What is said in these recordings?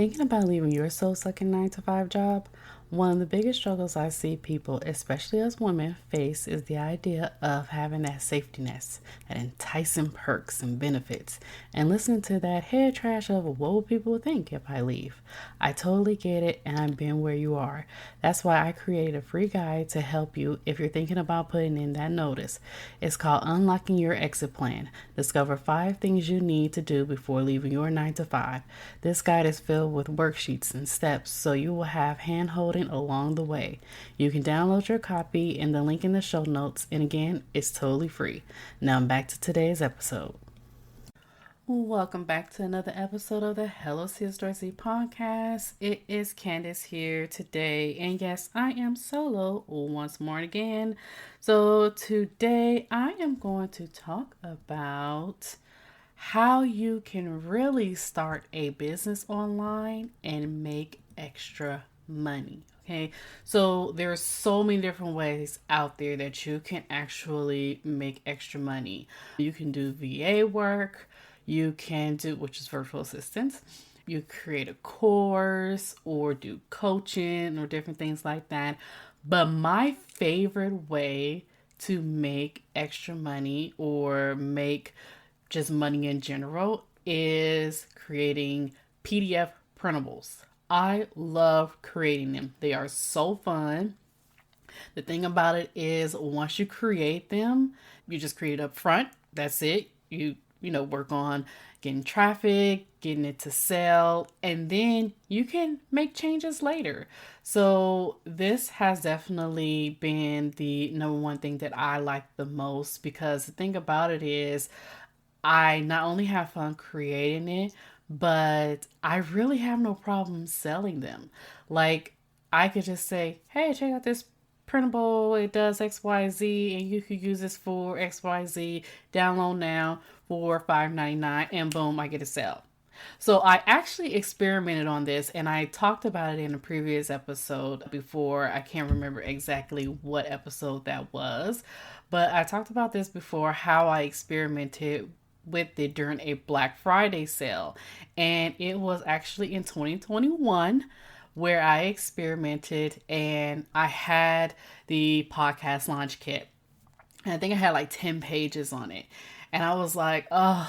Thinking about leaving your soul-sucking 9 to 5 job, one of the biggest struggles I see people, especially as women, face is the idea of having that safety net, that enticing perks and benefits, and listening to that head trash of what will people think if I leave. I totally get it, and I've been where you are. That's why I created a free guide to help you if you're thinking about putting in that notice. It's called Unlocking Your Exit Plan. Discover 5 things you need to do before leaving your 9 to 5. This guide is filled with worksheets and steps so you will have hand holding along the way. You can download your copy in the link in the show notes, and again, it's totally free. Now back to today's episode. Welcome back to another episode of the Hello C.S. Dorsey podcast. It is Candace here today, and yes, I am solo once more and again. So today I am going to talk about how you can really start a business online and make extra money. Okay, so there's so many different ways out there that you can actually make extra money. You can do VA work, you can do, which is virtual assistants. You create a course or do coaching or different things like that. But my favorite way to make extra money or make just money in general is creating PDF printables. I love creating them. They are so fun. The thing about it is once you create them, you just create it up front. That's it. You work on getting traffic, getting it to sell, and then you can make changes later. So this has definitely been the number one thing that I like the most, because the thing about it is I not only have fun creating it, but I really have no problem selling them. Like, I could just say, hey, check out this printable. It does XYZ, and you could use this for XYZ. Download now for $5.99, and boom, I get a sale. So I actually experimented on this, and I talked about it in a previous episode before. I can't remember exactly what episode that was, but I talked about this before, how I experimented with it during a Black Friday sale. And it was actually in 2021 where I experimented, and I had the podcast launch kit. And I think I had like 10 pages on it. And I was like, I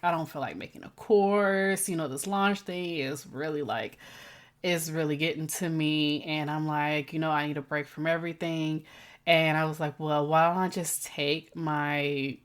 don't feel like making a course. This launch thing is really getting to me. And I'm like, I need a break from everything. And I was like, well, why don't I just take my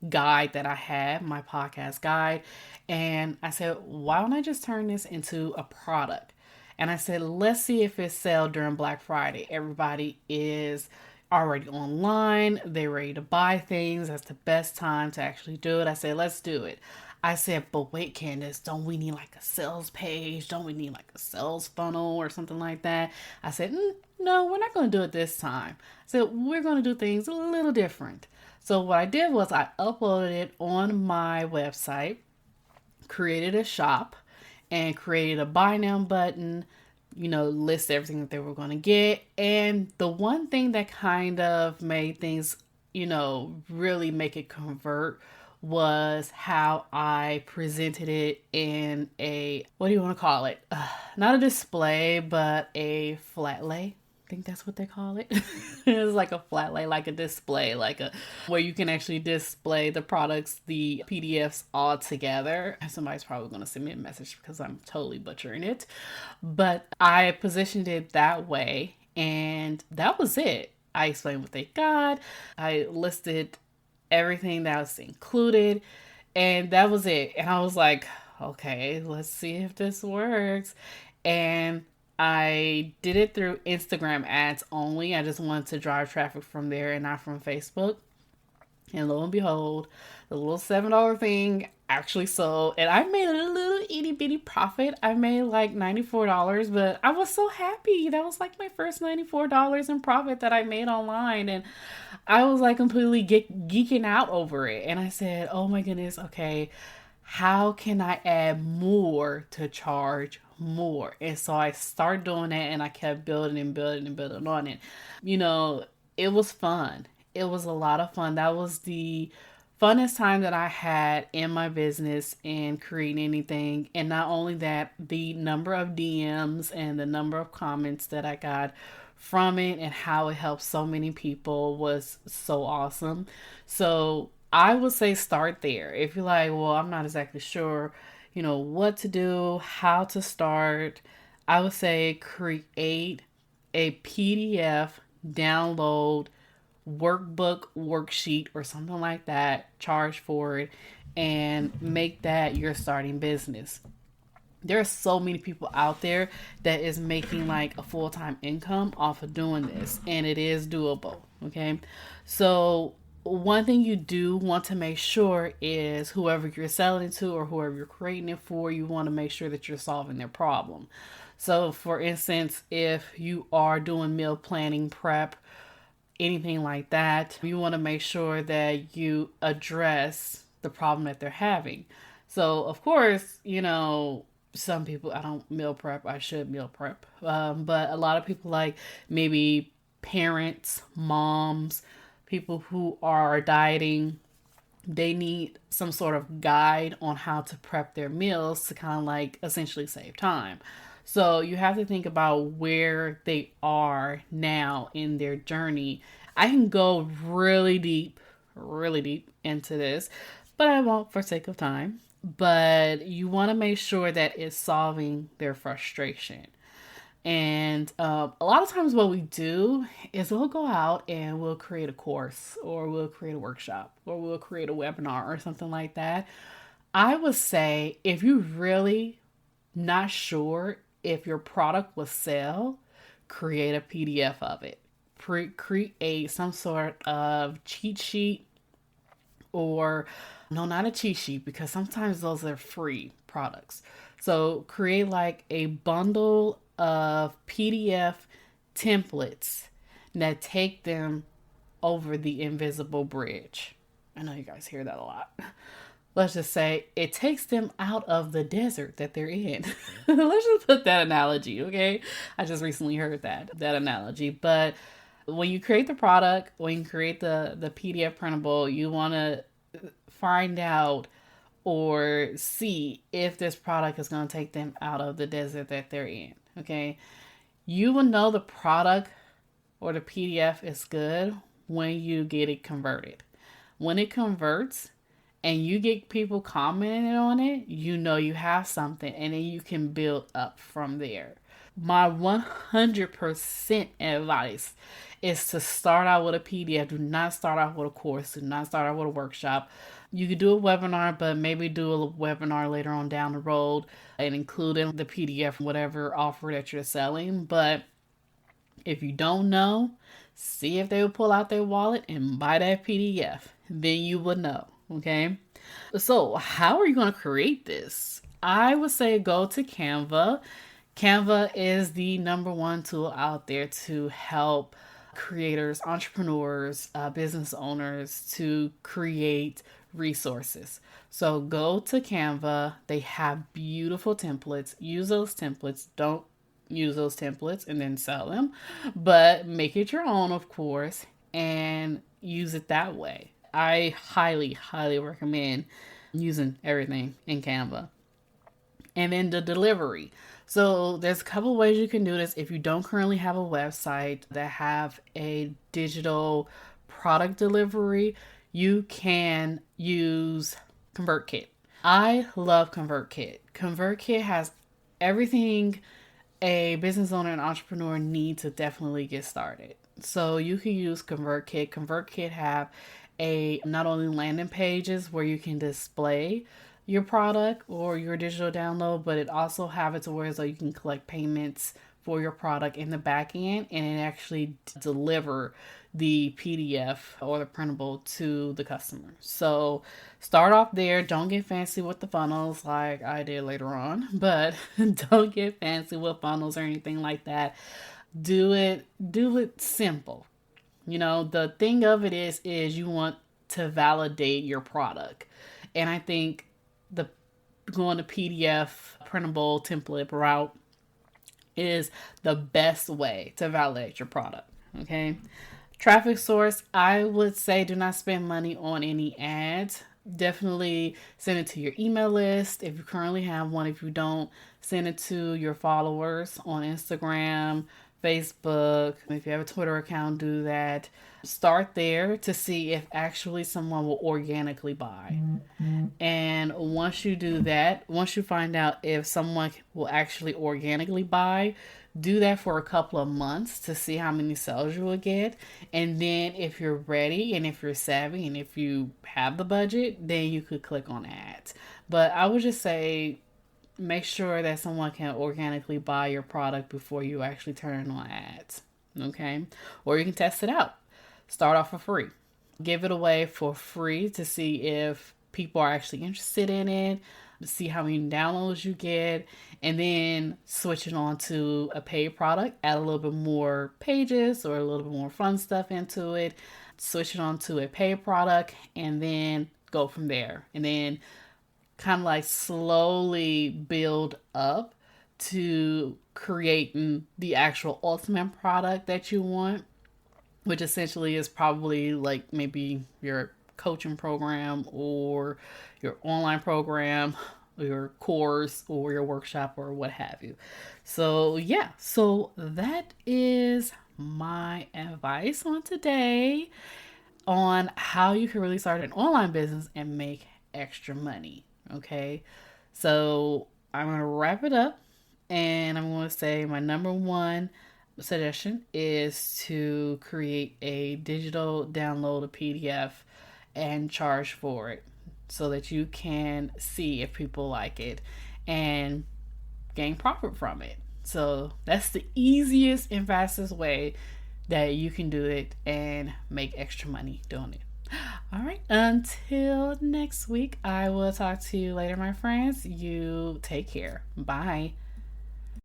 guide that I had, my podcast guide, and I said, why don't I just turn this into a product? And I said, let's see if it sells during Black Friday. Everybody is already online. They're ready to buy things. That's the best time to actually do it. I said, let's do it. I said, but wait, Candace, don't we need like a sales page? Don't we need like a sales funnel or something like that? I said, no, we're not going to do it this time. I said, we're going to do things a little different. So what I did was I uploaded it on my website, created a shop, and created a buy now button, list everything that they were going to get. And the one thing that kind of made things, really make it convert was how I presented it in a, what do you want to call it? Not a display, but a flat lay. I think that's what they call it. It's like a flat lay, like a display, where you can actually display the products, the PDFs all together. Somebody's probably going to send me a message because I'm totally butchering it. But I positioned it that way, and that was it. I explained what they got. I listed everything that was included, and that was it. And I was like, okay, let's see if this works. And I did it through Instagram ads only. I just wanted to drive traffic from there and not from Facebook. And lo and behold, the little $7 thing actually sold. And I made a little itty bitty profit. I made like $94, but I was so happy. That was like my first $94 in profit that I made online. And I was like completely geeking out over it. And I said, oh my goodness, okay, how can I add more to charge more? And so I started doing that, and I kept building and building and building on it. It was fun. It was a lot of fun. That was the funnest time that I had in my business and creating anything. And not only that, the number of DMs and the number of comments that I got from it and how it helped so many people was so awesome. So I would say start there. If you're like, well, I'm not exactly sure, what to do, how to start, I would say create a PDF download workbook, worksheet, or something like that, charge for it, and make that your starting business. There are so many people out there that is making like a full-time income off of doing this, and it is doable. Okay, so one thing you do want to make sure is whoever you're selling it to or whoever you're creating it for, you want to make sure that you're solving their problem. So for instance, if you are doing meal planning prep, anything like that, you want to make sure that you address the problem that they're having. So, of course, some people, I don't meal prep, I should meal prep. But a lot of people, like maybe parents, moms, people who are dieting, they need some sort of guide on how to prep their meals to kind of like essentially save time. So you have to think about where they are now in their journey. I can go really deep into this, but I won't for sake of time. But you want to make sure that it's solving their frustration. And a lot of times, what we do is we'll go out and we'll create a course, or we'll create a workshop, or we'll create a webinar or something like that. I would say if you're really not sure if your product will sell, create a PDF of it. Create some sort of cheat sheet, or no, not a cheat sheet, because sometimes those are free products. So create like a bundle of PDF templates that take them over the invisible bridge. I know you guys hear that a lot. Let's just say it takes them out of the desert that they're in. Let's just put that analogy, okay? I just recently heard that analogy. But when you create the product, when you create the PDF printable, you want to find out or see if this product is going to take them out of the desert that they're in, okay? You will know the product or the PDF is good when you get it converted. When it converts and you get people commenting on it, you know you have something, and then you can build up from there. My 100% advice is to start out with a PDF. Do not start out with a course. Do not start out with a workshop. You could do a webinar, but maybe do a webinar later on down the road and include in the PDF whatever offer that you're selling. But if you don't know, see if they will pull out their wallet and buy that PDF. Then you would know, okay? So how are you going to create this? I would say go to Canva. Canva is the number one tool out there to help creators, entrepreneurs, business owners to create resources. So go to Canva. They have beautiful templates. Use those templates. Don't use those templates and then sell them, but make it your own, of course, and use it that way. I highly recommend using everything in Canva. And then the delivery. So there's a couple ways you can do this. If you don't currently have a website that have a digital product delivery, you can use ConvertKit. I love ConvertKit. ConvertKit has everything a business owner and entrepreneur need to definitely get started. So you can use ConvertKit. ConvertKit have not only landing pages where you can display your product or your digital download, but it also have it to where so you can collect payments for your product in the back end, and it actually deliver the PDF or the printable to the customer. So start off there. Don't get fancy with the funnels like I did later on, but don't get fancy with funnels or anything like that. Do it simple. The thing of it is you want to validate your product. And I think the going to PDF printable template route is the best way to validate your product. Okay. Traffic source, I would say do not spend money on any ads. Definitely send it to your email list if you currently have one. If you don't, send it to your followers on Instagram, Facebook. If you have a Twitter account, do that. Start there to see if actually someone will organically buy. And once you do that, once you find out if someone will actually organically buy, do that for a couple of months to see how many sales you will get. And then if you're ready and if you're savvy and if you have the budget, then you could click on ads. But I would just say make sure that someone can organically buy your product before you actually turn on ads. Okay? Or you can test it out. Start off for free. Give it away for free to see if people are actually interested in it, to see how many downloads you get, and then switch it on to a paid product, add a little bit more pages or a little bit more fun stuff into it, switch it on to a paid product, and then go from there. And then kind of like slowly build up to creating the actual ultimate product that you want, which essentially is probably like maybe your coaching program or your online program, or your course or your workshop or what have you. So, yeah, so that is my advice on today on how you can really start an online business and make extra money. Okay, so I'm going to wrap it up and I'm going to say my number one suggestion is to create a digital download, a PDF, and charge for it so that you can see if people like it and gain profit from it. So that's the easiest and fastest way that you can do it and make extra money doing it. All right, until next week, I will talk to you later, my friends. You take care. Bye.